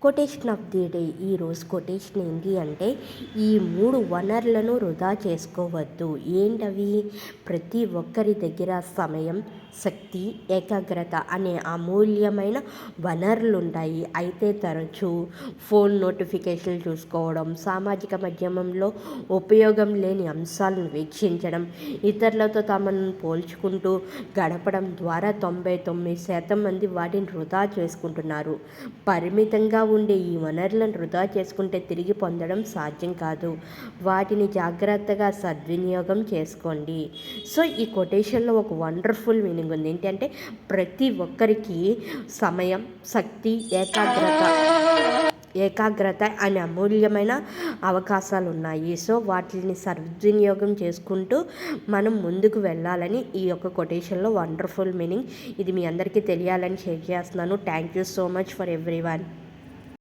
Quotation of the day. ఈరోజు quotation ఏంటి అంటే, ఈ 3 వనరులను వృధా చేసుకోవద్దు. ఏంటవి? ప్రతి ఒక్కరి దగ్గర సమయం, శక్తి, ఏకాగ్రత అనే అమూల్యమైన వనరులు ఉంటాయి. అయితే తరచూ ఫోన్ నోటిఫికేషన్లు చూసుకోవడం, సామాజిక మాధ్యమంలో ఉపయోగం లేని అంశాలను వీక్షించడం, ఇతరులతో తమను పోల్చుకుంటూ గడపడం ద్వారా 99% మంది వాటిని వృధా చేసుకుంటున్నారు. పరిమితంగా ఉండే ఈ వనరులను వృధా చేసుకుంటే తిరిగి పొందడం సాధ్యం కాదు. వాటిని జాగ్రత్తగా సద్వినియోగం చేసుకోండి. సో ఈ కొటేషన్లో ఒక వండర్ఫుల్ మీనింగ్ ఉంది. ఏంటంటే ప్రతి ఒక్కరికి సమయం, శక్తి, ఏకాగ్రత అనే అమూల్యమైన అవకాశాలు ఉన్నాయి. సో వాటిని సద్వినియోగం చేసుకుంటూ మనం ముందుకు వెళ్ళాలని ఈ యొక్క కొటేషన్లో వండర్ఫుల్ మీనింగ్. ఇది మీ అందరికీ తెలియాలని షేర్ చేస్తున్నాను. Thank you so much for everyone.